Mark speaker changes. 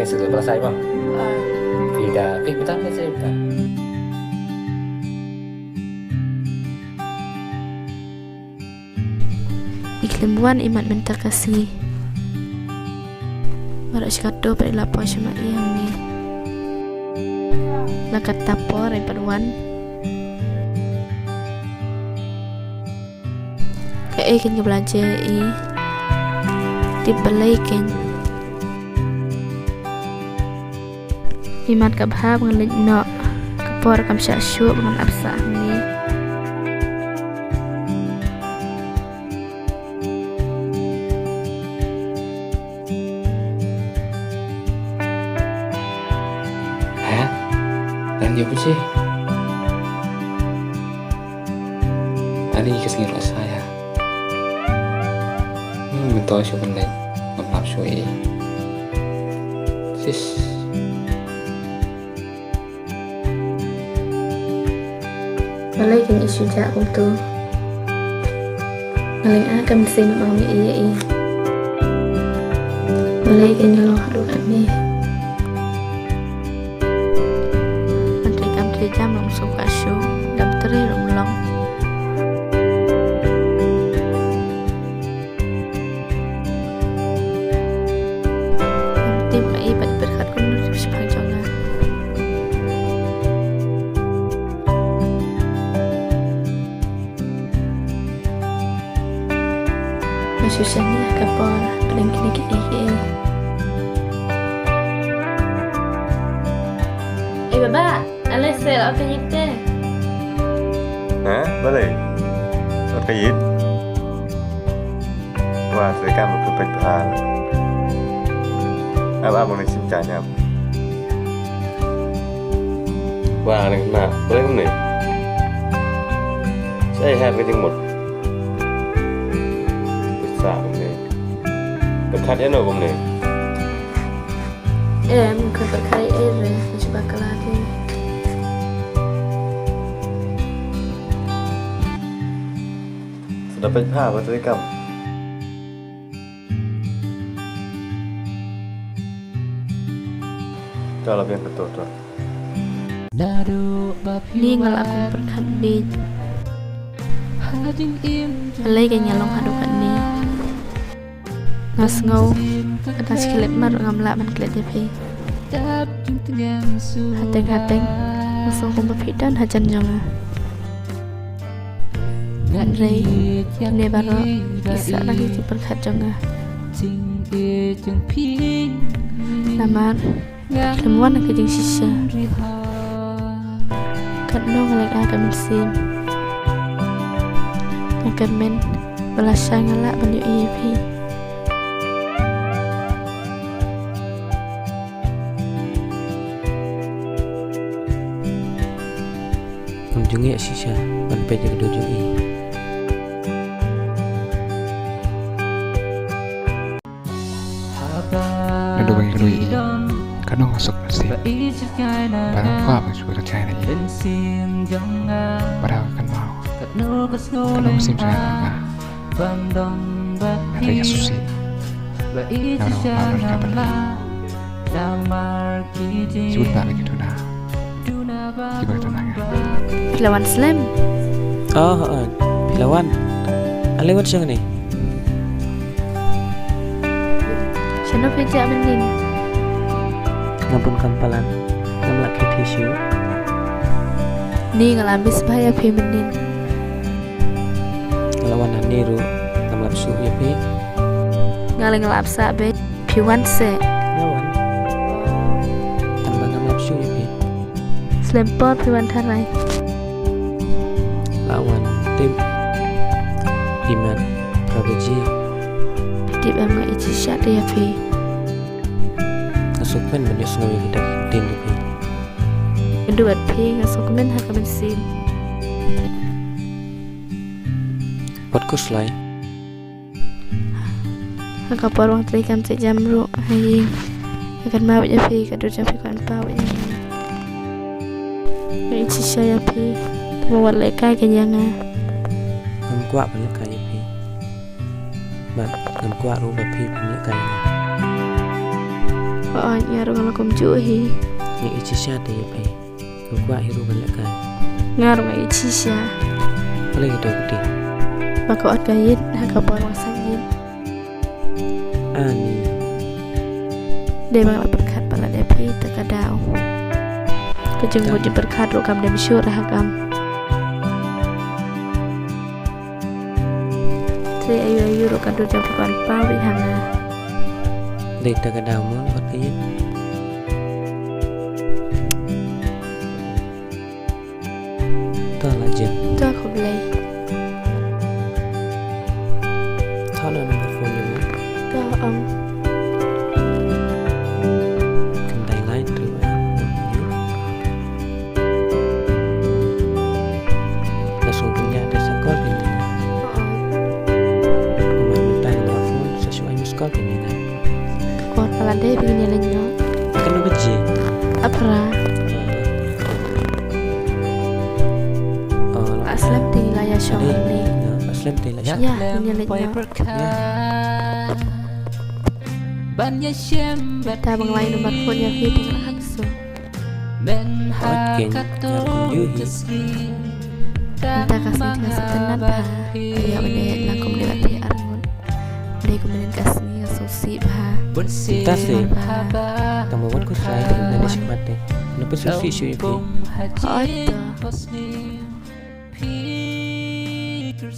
Speaker 1: yang sudah selesai bang? Tidak, bentar saja bentar.
Speaker 2: Iklimbuan imat minta kasih. Barak syakado pada lapor syama yang ni. Lakat tapor ay paduan. Kaya kan ke belanja di balai kan. Imat kabha mengelit no kapor kam syasyu dengan absah ni.
Speaker 1: Dan dia sih tadi kesini saya bentuk siapa nih maaf sui sis
Speaker 2: Balai kan isu jak untuk ngaling akan mesin mau iya Balai kan nyalong hadukan ni jam langsung kasih dan teri long tim ai pada berkat kundur di sepanjangnya masusahnya kapal paling kini baba Alesel, apa itu?
Speaker 3: Hả? Boleh? Apa itu? Wah, saya kan berpikir hal. Apa mau nih simcanya?
Speaker 4: Wah, nih, nah, boleh không nih? Saya hai cái tiếng một. Bisa không nih? Dekat ya no không nih?
Speaker 2: Mungkin berkali coba kelati.
Speaker 3: Dapat apa tadi kamu? Kalau yang betul tuh.
Speaker 2: Ni ngal aku berkat di. Alai kan nyalong hadukan ni. Ngas ngau atas kelip mar ngamla man kelip depi. Hateng masuk kumpa fidan hajan jonga. Rei ne baro bisa lagi berkat jonga. Namar kemuan nak kejing sisa. Kadno ngalek akan mesin. Akan men belasang ngalak banyak EP.
Speaker 5: Jungi sisa sampai jaga dojoi.
Speaker 6: Aduh bagi kedui karena masuk pasti barang apa masuk ke China ini padahal kan mau karena musim saya apa ada yang susi yang orang apa berkabar sebut tak lagi tuna gimana tunangnya
Speaker 2: Pilawan Slam.
Speaker 5: Oh, Pilawan. Lewat siang nih.
Speaker 2: Siapa pejak menin?
Speaker 5: Ngampun kampalan. Ngamlak ke tisu.
Speaker 2: Ni ngalambis bahaya pi menin.
Speaker 5: Ngelawan niru ngamlak su ya pi.
Speaker 2: Ngalap sabe piwan se.
Speaker 5: Lawan. Tambah ngamlak su ya pi.
Speaker 2: Slempor piwan tarai.
Speaker 5: Lawan tim Iman Prabaji
Speaker 2: Di bama ichi syak dia pi.
Speaker 5: Asupan banyak sungai kita din pi.
Speaker 2: Kedua pi ngasuk men hak bensin.
Speaker 5: Podcast lain.
Speaker 2: Hak porong terikan cek jamru hai. Akan mau ya pi kadu jampi kan pau ya. Ichi syak ya pi. Buat leka kenyanga.
Speaker 5: Ngam kuat banyak kaya pi. Ngam kuat rubah pi banyak kaya.
Speaker 2: ngaruh ngelakum cuhi
Speaker 5: Yang icisya deh ya pe Gua hiru balik kan
Speaker 2: ngaruh ngai cisya
Speaker 5: Boleh gitu gede
Speaker 2: maka ot kayit haka porang sanjin
Speaker 5: Ani
Speaker 2: dia bangla berkat pala depi terkadau kejeng wajib berkat rukam dan syurah hakam tri ayu rukam do jam papan pawi hanga
Speaker 5: Dek terkadau mo Ot kayit Tuh lah jen
Speaker 2: tu aku belai
Speaker 5: Tuh lah nomor phone ni
Speaker 2: tu om
Speaker 5: Kendai lain tu Langsung punya ada sekolah ini Meminta telepon sesuai muskol ini
Speaker 2: ot pala deh begini lenyo
Speaker 5: Kan lo beji
Speaker 2: apra aslam tinggal ya syong ini
Speaker 5: Aslam tinggal
Speaker 2: ya ini lenyo ta bang lain nomor phone ya fi tinggal hansu
Speaker 5: Oke, yuhi
Speaker 2: minta kasih tinggal setenan bah ya benda lakum lewat di arngun dia kemudian kasih susi bah
Speaker 5: Entah sih Tambah buat ku try Nanti sikmat deh Kenapa susi syui pi
Speaker 2: oh itu